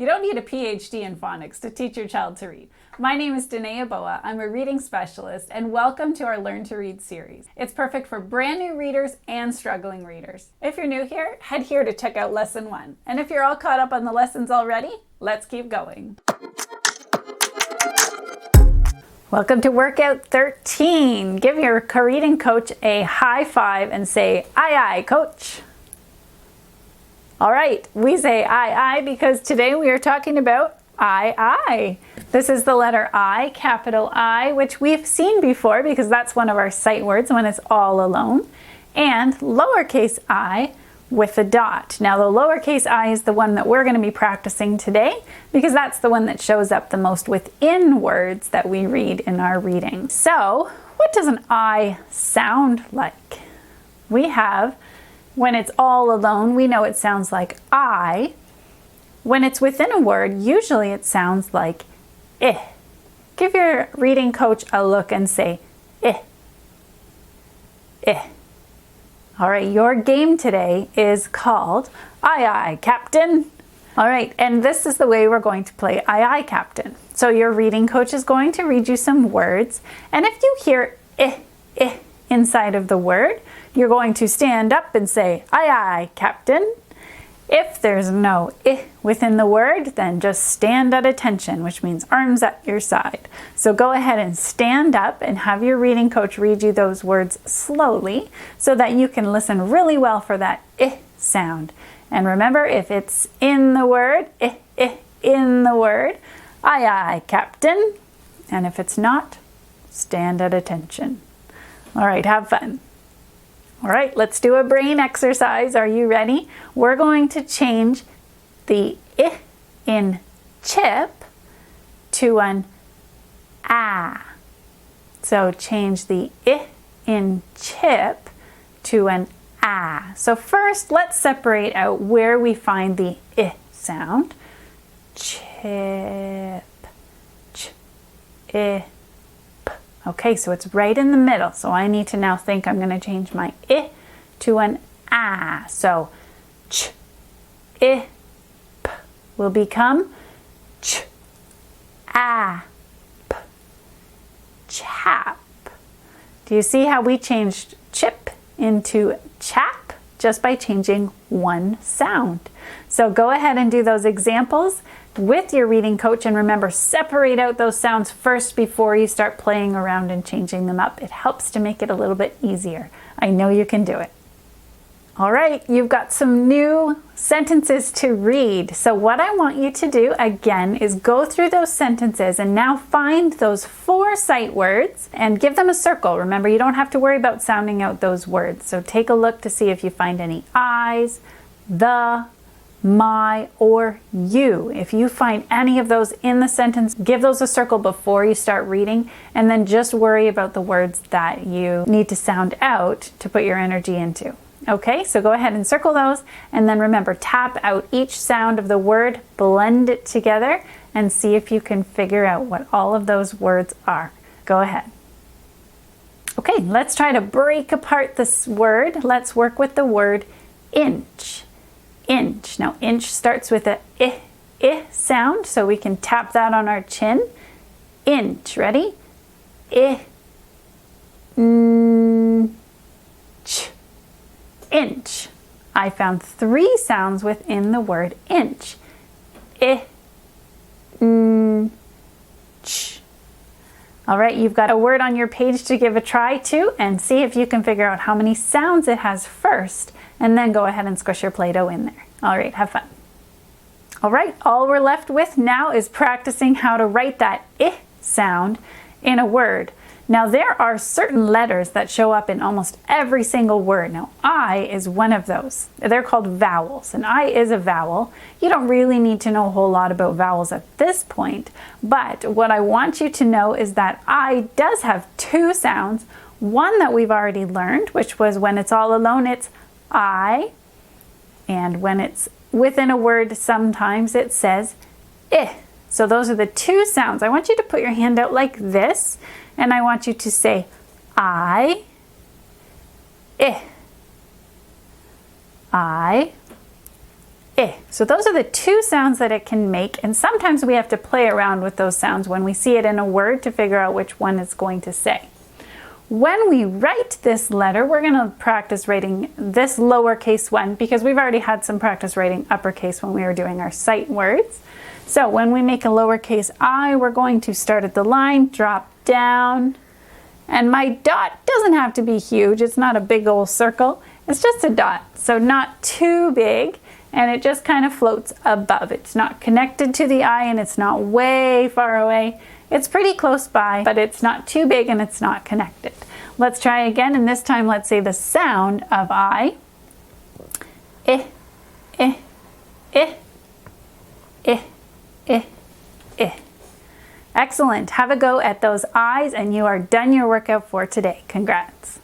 You don't need a PhD in phonics to teach your child to read. My name is Danae Aboa. I'm a reading specialist, and welcome to our Learn to Read series. It's perfect for brand new readers and struggling readers. If you're new here, head here to check out lesson 1. And if you're all caught up on the lessons already, let's keep going. Welcome to workout 13. Give your reading coach a high five and say, "Aye, aye, coach." All right, we say aye, aye because today we are talking about I. This is the letter I, capital I, which we've seen before because that's one of our sight words when it's all alone, and lowercase I with a dot. Now the lowercase I is the one that we're going to be practicing today because that's the one that shows up the most within words that we read in our reading. So what does an I sound like? We have, when it's all alone, we know it sounds like I. When it's within a word, usually it sounds like eh. Give your reading coach a look and say eh, eh. All right, your game today is called Aye, Aye, Captain. All right, and this is the way we're going to play Aye, Aye, Captain. So your reading coach is going to read you some words, and if you hear eh, eh inside of the word, you're going to stand up and say, "Aye, aye, Captain." If there's no "eh" within the word, then just stand at attention, which means arms at your side. So go ahead and stand up and have your reading coach read you those words slowly so that you can listen really well for that "eh" sound. And remember, if it's in the word, eh, eh, in the word, "Aye, aye, Captain." And if it's not, stand at attention. All right, have fun. All right, let's do a brain exercise. Are you ready? We're going to change the I in chip to an ah. So change the I in chip to an ah. So first, let's separate out where we find the I sound. Chip, ch, I. Okay, so it's right in the middle. So I need to now think I'm going to change my I to an ah. So ch, I, p will become ch, ah, p, chap. Do you see how we changed chip into chap just by changing one sound? So go ahead and do those examples with your reading coach, and remember, separate out those sounds first before you start playing around and changing them up. It helps to make it a little bit easier. I know you can do it. All right, you've got some new sentences to read. So what I want you to do again is go through those sentences and now find those 4 sight words and give them a circle. Remember, you don't have to worry about sounding out those words. So take a look to see if you find any I's, the, my, or you. If you find any of those in the sentence, give those a circle before you start reading, and then just worry about the words that you need to sound out to put your energy into. Okay, so go ahead and circle those, and then remember, tap out each sound of the word, blend it together, and see if you can figure out what all of those words are. Go ahead. Okay, let's try to break apart this word. Let's work with the word inch. Inch. Now inch starts with a I sound, so we can tap that on our chin. Inch. Ready? I, n, ch. Inch. I found 3 sounds within the word inch. I, n, ch. All right, you've got a word on your page to give a try to and see if you can figure out how many sounds it has first, and then go ahead and squish your Play-Doh in there. All right, have fun. All right, all we're left with now is practicing how to write that I sound in a word. Now there are certain letters that show up in almost every single word. Now I is one of those. They're called vowels, and I is a vowel. You don't really need to know a whole lot about vowels at this point, but what I want you to know is that I does have 2 sounds. One that we've already learned, which was when it's all alone, it's I, and when it's within a word, sometimes it says I. So those are the 2 sounds. I want you to put your hand out like this, and I want you to say I, I, I. So those are the two sounds that it can make, and sometimes we have to play around with those sounds when we see it in a word to figure out which one it's going to say. When we write this letter, we're going to practice writing this lowercase one because we've already had some practice writing uppercase when we were doing our sight words. So when we make a lowercase I, we're going to start at the line, drop down, and my dot doesn't have to be huge. It's not a big old circle. It's just a dot, so not too big, and it just kind of floats above. It's not connected to the I and it's not way far away. It's pretty close by, but it's not too big and it's not connected. Let's try again, and this time let's say the sound of I. I, I, I, I, I, I. Excellent. Have a go at those I's and you are done your workout for today. Congrats.